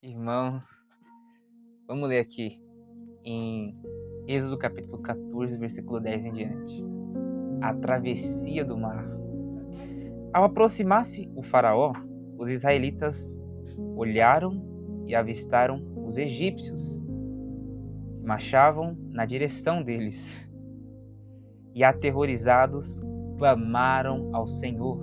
Irmão, vamos ler aqui em Êxodo capítulo 14, versículo 10 em diante. A travessia do mar. Ao aproximar-se o faraó, os israelitas olharam e avistaram os egípcios, que marchavam na direção deles. E aterrorizados, clamaram ao Senhor.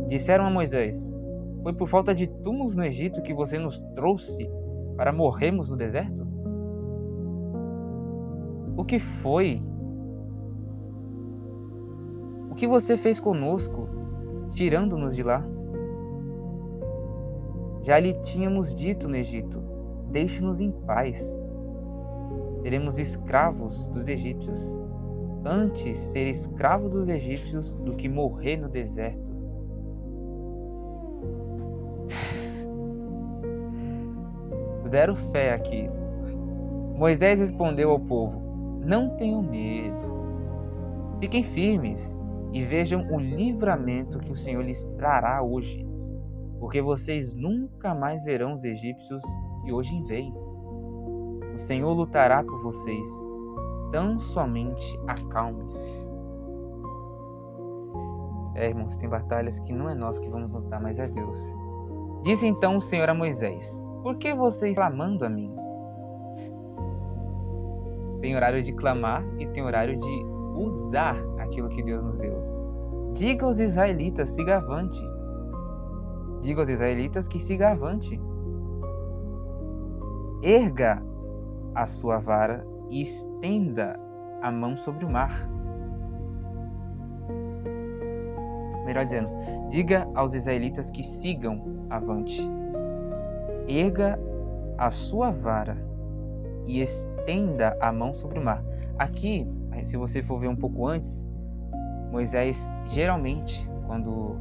Disseram a Moisés: foi por falta de túmulos no Egito que você nos trouxe para morrermos no deserto? O que foi? O que você fez conosco, tirando-nos de lá? Já lhe tínhamos dito no Egito: deixe-nos em paz. Seremos escravos dos egípcios. Antes ser escravo dos egípcios do que morrer no deserto. Zero fé aqui. Moisés respondeu ao povo: não tenham medo. Fiquem firmes e vejam o livramento que o Senhor lhes trará hoje, porque vocês nunca mais verão os egípcios que hoje veem. O Senhor lutará por vocês. Tão somente acalme-se. Irmãos, tem batalhas que não é nós que vamos lutar, mas é Deus. Disse então o Senhor a Moisés: por que vocês clamando a mim? Tem horário de clamar e tem horário de usar aquilo que Deus nos deu. Diga aos israelitas, siga avante. Diga aos israelitas que siga avante. Erga a sua vara e estenda a mão sobre o mar. Melhor dizendo, diga aos israelitas que sigam avante. Erga a sua vara e estenda a mão sobre o mar. Aqui, se você for ver um pouco antes, Moisés, geralmente, quando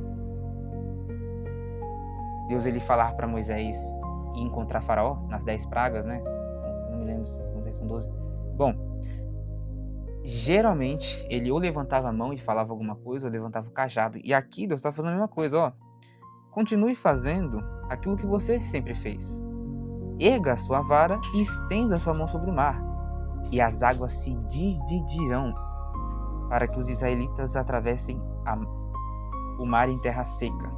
Deus ele falar para Moisés ir encontrar Faraó, nas 10 pragas, né? Eu não me lembro se são 10, são 12. Bom, geralmente ele ou levantava a mão e falava alguma coisa, ou levantava o cajado. E aqui Deus está fazendo a mesma coisa, ó. Continue fazendo aquilo que você sempre fez. Erga a sua vara e estenda a sua mão sobre o mar, e as águas se dividirão, para que os israelitas atravessem o mar em terra seca.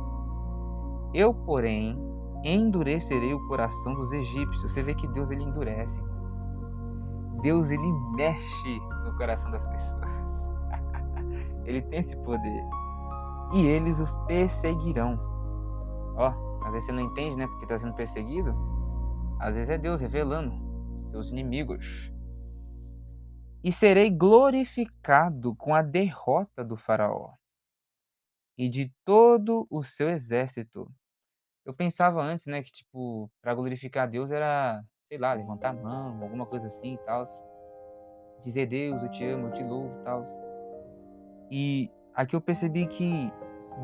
Eu, porém, endurecerei o coração dos egípcios. Você vê que Deus ele endurece. Deus ele mexe no coração das pessoas. Ele tem esse poder. E eles os perseguirão. Às vezes você não entende, né? Porque está sendo perseguido. Às vezes é Deus revelando seus inimigos. E serei glorificado com a derrota do faraó e de todo o seu exército. Eu pensava antes, né, que para glorificar Deus era, sei lá, levantar a mão, alguma coisa assim e tal. Dizer: Deus, eu te amo, eu te louvo e tal. E aqui eu percebi que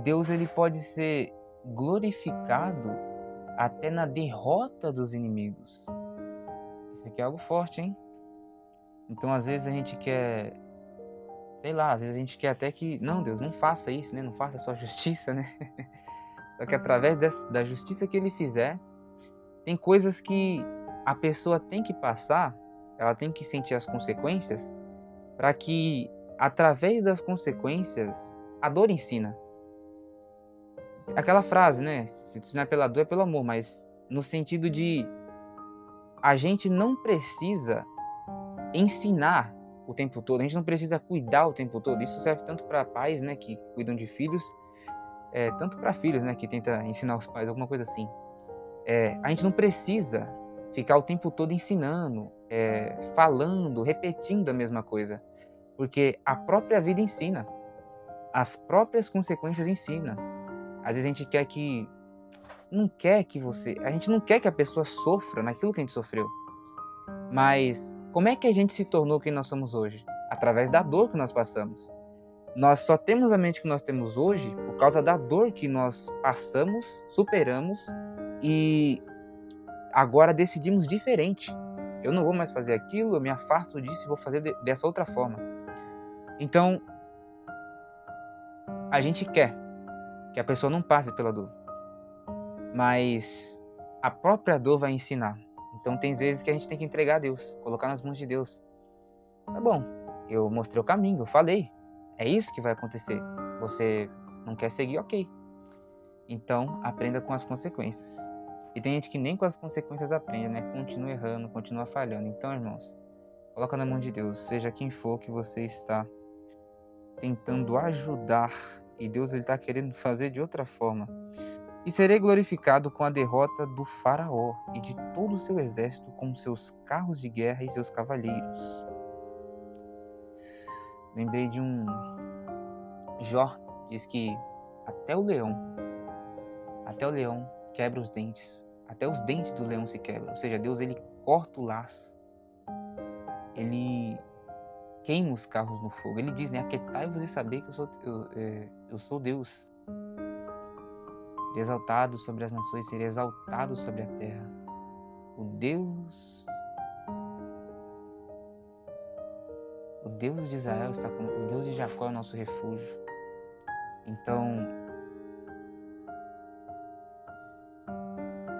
Deus ele pode ser glorificado até na derrota dos inimigos. Isso aqui é algo forte, hein? Então, às vezes a gente quer, sei lá, às vezes a gente quer até que, não, Deus, não faça isso, né? Não faça a sua justiça, né? Só que através da justiça que ele fizer, tem coisas que a pessoa tem que passar, ela tem que sentir as consequências, para que, através das consequências, a dor ensina. Aquela frase, né? Se não é pela dor, é pelo amor, mas no sentido de a gente não precisa ensinar o tempo todo, a gente não precisa cuidar o tempo todo. Isso serve tanto para pais, né, que cuidam de filhos, tanto para filhos, né, que tenta ensinar os pais, alguma coisa assim. A gente não precisa ficar o tempo todo ensinando, falando, repetindo a mesma coisa, porque a própria vida ensina, as próprias consequências ensinam. Às vezes a gente não quer que a pessoa sofra naquilo que a gente sofreu. Mas como é que a gente se tornou quem nós somos hoje? Através da dor que nós passamos. Nós só temos a mente que nós temos hoje por causa da dor que nós passamos, superamos e agora decidimos diferente. Eu não vou mais fazer aquilo, eu me afasto disso e vou fazer dessa outra forma. Então, a gente quer que a pessoa não passe pela dor. Mas a própria dor vai ensinar. Então tem vezes que a gente tem que entregar a Deus, colocar nas mãos de Deus. Tá bom, eu mostrei o caminho, eu falei. É isso que vai acontecer. Você não quer seguir, ok. Então aprenda com as consequências. E tem gente que nem com as consequências aprende, né? Continua errando, continua falhando. Então, irmãos, coloca na mão de Deus, seja quem for que você está tentando ajudar, e Deus está querendo fazer de outra forma. E serei glorificado com a derrota do faraó e de todo o seu exército, com seus carros de guerra e seus cavaleiros. Lembrei de um Jó, diz que até o leão quebra os dentes. Até os dentes do leão se quebram. Ou seja, Deus ele corta o laço. Ele queima os carros no fogo. Ele diz, né? Aquietai-vos e saber que eu sou Deus. Serei exaltado sobre as nações, serei exaltado sobre a terra. O Deus de Israel está conosco. O Deus de Jacó é o nosso refúgio. Então,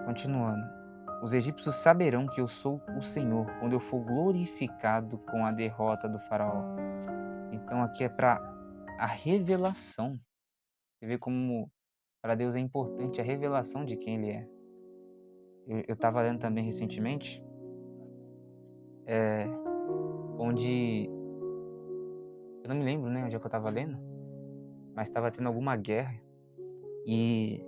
continuando. Os egípcios saberão que eu sou o Senhor quando eu for glorificado com a derrota do faraó. Então aqui é para a revelação. Você vê como para Deus é importante a revelação de quem Ele é. Eu estava lendo também recentemente, onde... Eu não me lembro, né, onde é que eu estava lendo, mas estava tendo alguma guerra e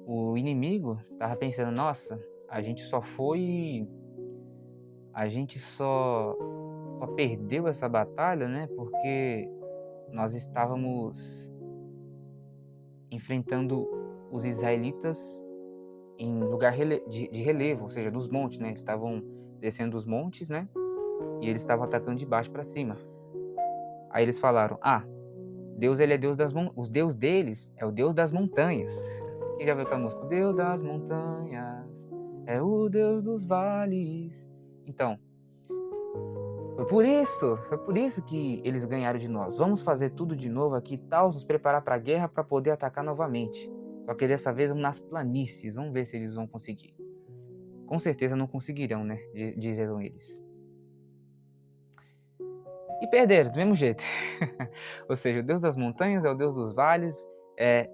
o inimigo estava pensando, nossa, a gente só perdeu essa batalha, né, porque nós estávamos enfrentando os israelitas em lugar de relevo, ou seja, dos montes, né, eles estavam descendo dos montes, né, e eles estavam atacando de baixo para cima. Aí eles falaram, Deus ele é Deus o Deus deles é o Deus das montanhas. Quem já viu aquela música? O Deus das montanhas é o Deus dos vales. Então, foi por isso que eles ganharam de nós. Vamos fazer tudo de novo aqui, tal, nos preparar para a guerra para poder atacar novamente. Só que dessa vez vamos nas planícies, vamos ver se eles vão conseguir. Com certeza não conseguirão, né? Dizeram eles. E perderam, do mesmo jeito. Ou seja, o Deus das montanhas é o Deus dos vales, é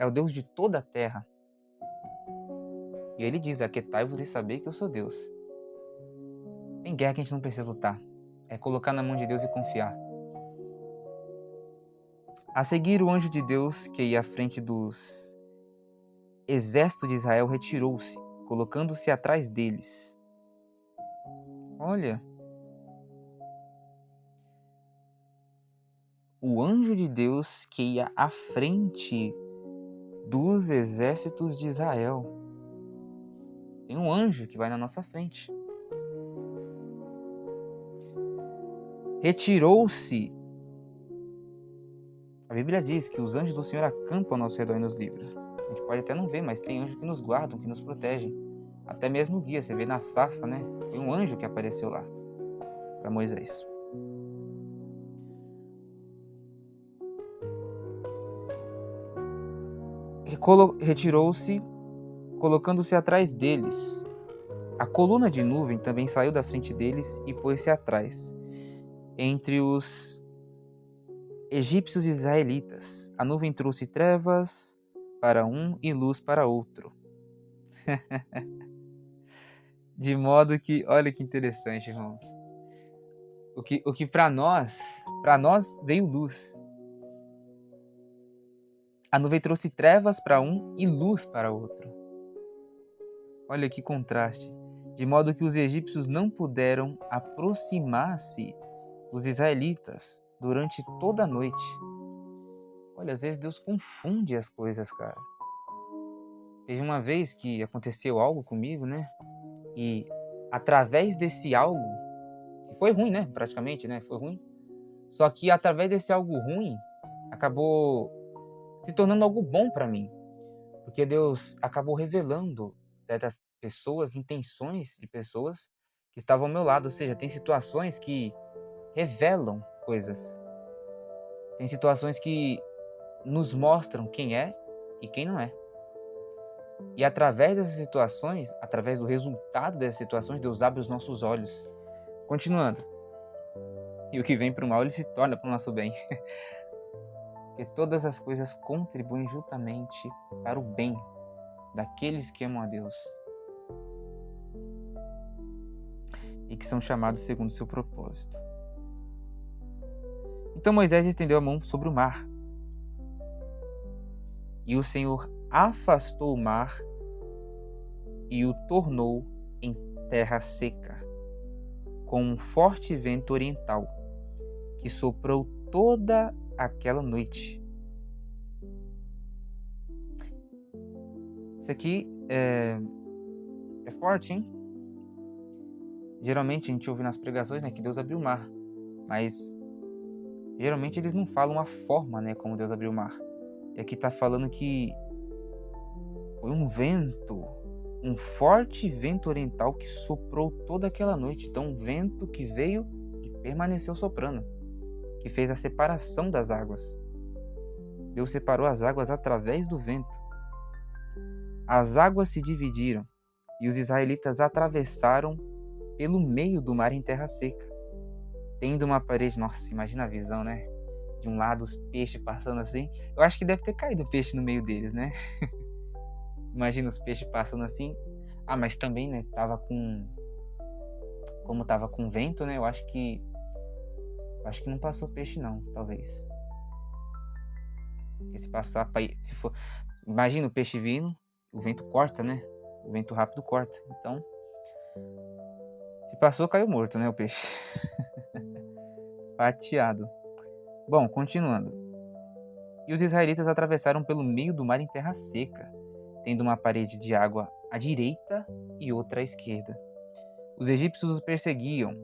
o Deus de toda a terra. E ele diz, aquietai-vos e sabei que eu sou Deus. Tem guerra que a gente não precisa lutar. É colocar na mão de Deus e confiar. A seguir, o anjo de Deus, que ia à frente dos exércitos de Israel, retirou-se, colocando-se atrás deles. Olha... O anjo de Deus que ia à frente dos exércitos de Israel. Tem um anjo que vai na nossa frente. Retirou-se. A Bíblia diz que os anjos do Senhor acampam ao nosso redor e nos livram. A gente pode até não ver, mas tem anjos que nos guardam, que nos protegem. Até mesmo o guia, você vê na sarça, né? Foi um anjo que apareceu lá para Moisés. Retirou-se, colocando-se atrás deles. A coluna de nuvem também saiu da frente deles e pôs-se atrás, entre os egípcios e israelitas. A nuvem trouxe trevas para um e luz para outro. De modo que, olha que interessante, irmãos. O que para nós veio luz. A nuvem trouxe trevas para um e luz para outro. Olha que contraste. De modo que os egípcios não puderam aproximar-se dos israelitas durante toda a noite. Olha, às vezes Deus confunde as coisas, cara. Teve uma vez que aconteceu algo comigo, né? E através desse algo, que foi ruim, né? Praticamente, né? Foi ruim. Só que através desse algo ruim, acabou se tornando algo bom para mim. Porque Deus acabou revelando certas pessoas, intenções de pessoas que estavam ao meu lado. Ou seja, tem situações que revelam coisas. Tem situações que nos mostram quem é e quem não é. E através dessas situações, através do resultado dessas situações, Deus abre os nossos olhos. Continuando. E o que vem para o mal, ele se torna para o nosso bem. Porque todas as coisas contribuem juntamente para o bem daqueles que amam a Deus e que são chamados segundo o seu propósito. Então Moisés estendeu a mão sobre o mar, e o Senhor afastou o mar e o tornou em terra seca, com um forte vento oriental, que soprou toda aquela noite. Isso aqui é forte, hein? Geralmente a gente ouve nas pregações, né, que Deus abriu o mar, mas geralmente eles não falam a forma, né, como Deus abriu o mar. E aqui está falando que foi um vento, um forte vento oriental que soprou toda aquela noite. Então um vento que veio e permaneceu soprando, que fez a separação das águas. Deus separou as águas através do vento. As águas se dividiram e os israelitas atravessaram pelo meio do mar em terra seca, tendo uma parede. Nossa, imagina a visão, né? De um lado os peixes passando assim. Eu acho que deve ter caído peixe no meio deles, né? Imagina os peixes passando assim. Ah, mas também, né? Como tava com vento, né? Eu acho que não passou peixe não, talvez. Porque se passar, se for, imagina o peixe vindo, o vento corta, né? O vento rápido corta. Então, se passou, caiu morto, né? O peixe. Fatiado. Bom, continuando. E os israelitas atravessaram pelo meio do mar em terra seca, tendo uma parede de água à direita e outra à esquerda. Os egípcios os perseguiram,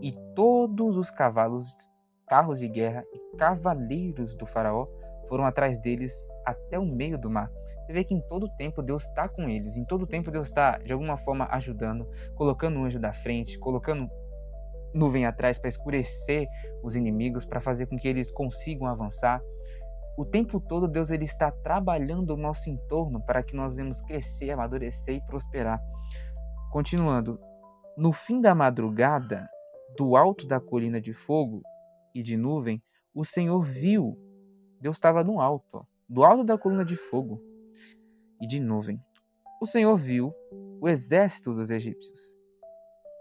e todos os carros de guerra e cavaleiros do faraó foram atrás deles até o meio do mar. Você vê que em todo tempo Deus está com eles, em todo tempo Deus está, de alguma forma, ajudando, colocando um anjo da frente, colocando nuvem atrás para escurecer os inimigos, para fazer com que eles consigam avançar. O tempo todo Deus ele está trabalhando o nosso entorno para que nós venhamos crescer, amadurecer e prosperar. Continuando, no fim da madrugada, do alto da colina de fogo e de nuvem, o Senhor viu. Deus estava no alto, do alto da colina de fogo e de nuvem. O Senhor viu o exército dos egípcios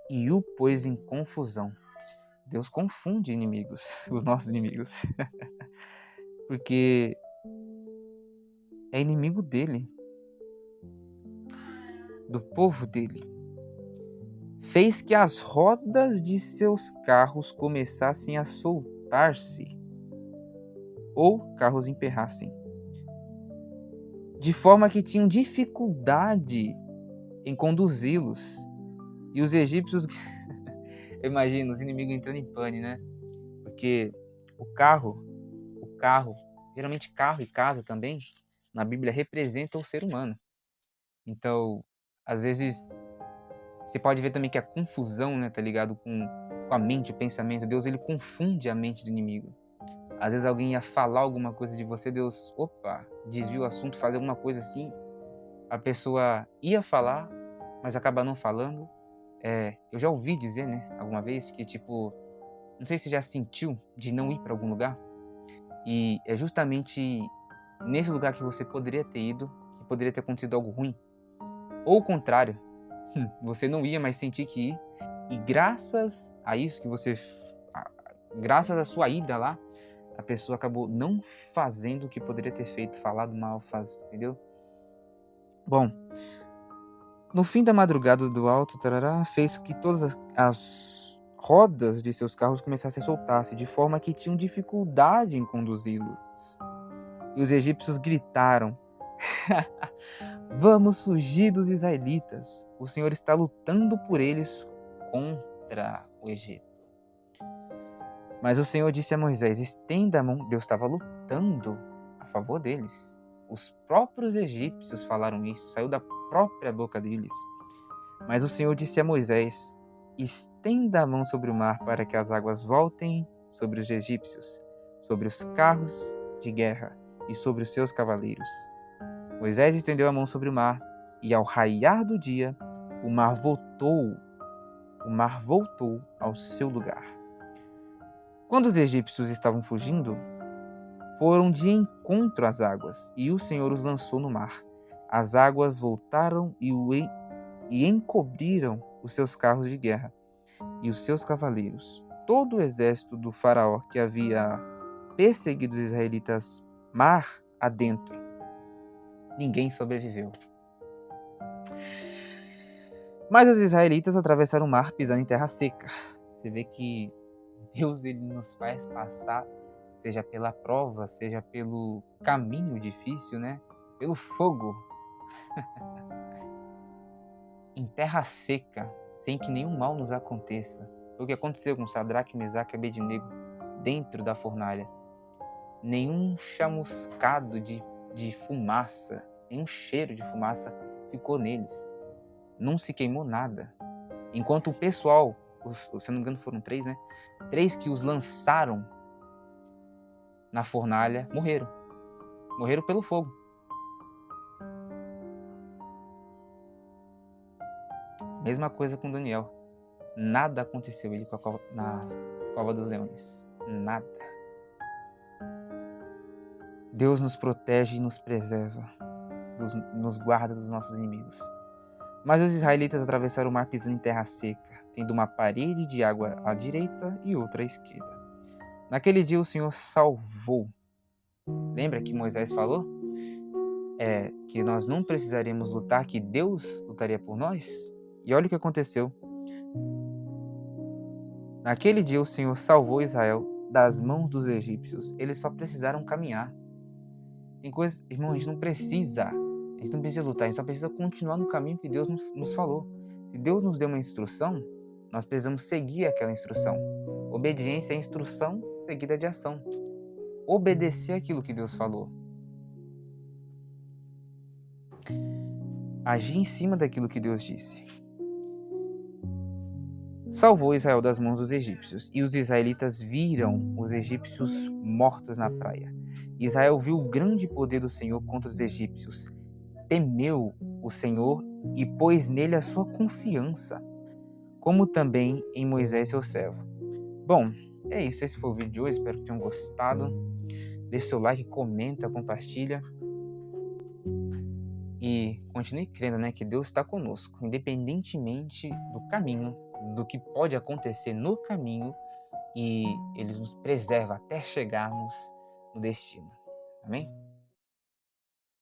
e o pôs em confusão. Deus confunde inimigos, os nossos inimigos, porque é inimigo dele, do povo dele. Fez que as rodas de seus carros começassem a soltar-se, ou carros emperrassem, de forma que tinham dificuldade em conduzi-los. E os egípcios, imagina, os inimigos entrando em pane, né? Porque o carro, geralmente carro e casa também, na Bíblia representa o ser humano. Então, às vezes, você pode ver também que a confusão, né, tá ligado com a mente, o pensamento. Deus, ele confunde a mente do inimigo. Às vezes alguém ia falar alguma coisa de você, Deus, desvia o assunto, faz alguma coisa assim. A pessoa ia falar, mas acaba não falando. Eu já ouvi dizer, né, alguma vez, que tipo, não sei se você já sentiu de não ir para algum lugar. E é justamente nesse lugar que você poderia ter ido, que poderia ter acontecido algo ruim. Ou o contrário, você não ia, mas sentir que ir. E graças a isso graças à sua ida lá, a pessoa acabou não fazendo o que poderia ter feito, falado mal, entendeu? Bom, no fim da madrugada do alto, fez que todas as rodas de seus carros começassem a soltar-se, de forma que tinham dificuldade em conduzi-los. E os egípcios gritaram: vamos fugir dos israelitas. O Senhor está lutando por eles contra o Egito. Mas o Senhor disse a Moisés: estenda a mão. Deus estava lutando a favor deles. Os próprios egípcios falaram isso, saiu da própria boca deles. Mas o Senhor disse a Moisés: estenda a mão sobre o mar para que as águas voltem sobre os egípcios, sobre os carros de guerra e sobre os seus cavaleiros. Moisés estendeu a mão sobre o mar, e ao raiar do dia, o mar voltou ao seu lugar. Quando os egípcios estavam fugindo, foram de encontro às águas, e o Senhor os lançou no mar. As águas voltaram e encobriram os seus carros de guerra e os seus cavaleiros. Todo o exército do faraó que havia perseguido os israelitas mar adentro, ninguém sobreviveu. Mas os israelitas atravessaram o mar pisando em terra seca. Você vê que Deus ele nos faz passar, seja pela prova, seja pelo caminho difícil, né? Pelo fogo, em terra seca, sem que nenhum mal nos aconteça. Foi o que aconteceu com Sadraque, Mesaque e Abednego dentro da fornalha. Nenhum chamuscado de fumaça, nenhum cheiro de fumaça ficou neles. Não se queimou nada. Enquanto o pessoal, se não me engano foram 3, né? 3 que os lançaram na fornalha morreram. Morreram pelo fogo. Mesma coisa com Daniel. Nada aconteceu ele na cova dos leões. Nada. Deus nos protege e nos preserva. Nos guarda dos nossos inimigos. Mas os israelitas atravessaram o mar pisando em terra seca, tendo uma parede de água à direita e outra à esquerda. Naquele dia o Senhor salvou. Lembra que Moisés falou? Que nós não precisaríamos lutar, que Deus lutaria por nós? E olha o que aconteceu. Naquele dia o Senhor salvou Israel das mãos dos egípcios. Eles só precisaram caminhar. Tem coisas, irmão, a gente não precisa lutar, a gente só precisa continuar no caminho que Deus nos falou. Se Deus nos deu uma instrução, nós precisamos seguir aquela instrução. Obediência é instrução seguida de ação. Obedecer aquilo que Deus falou. Agir em cima daquilo que Deus disse. Salvou Israel das mãos dos egípcios, e os israelitas viram os egípcios mortos na praia. Israel viu o grande poder do Senhor contra os egípcios, temeu o Senhor e pôs nele a sua confiança, como também em Moisés, seu servo. Bom, é isso, esse foi o vídeo de hoje, espero que tenham gostado. Deixe seu like, comenta, compartilha. E continue crendo, né, que Deus está conosco, independentemente do caminho, do que pode acontecer no caminho, e Ele nos preserva até chegarmos no destino. Amém?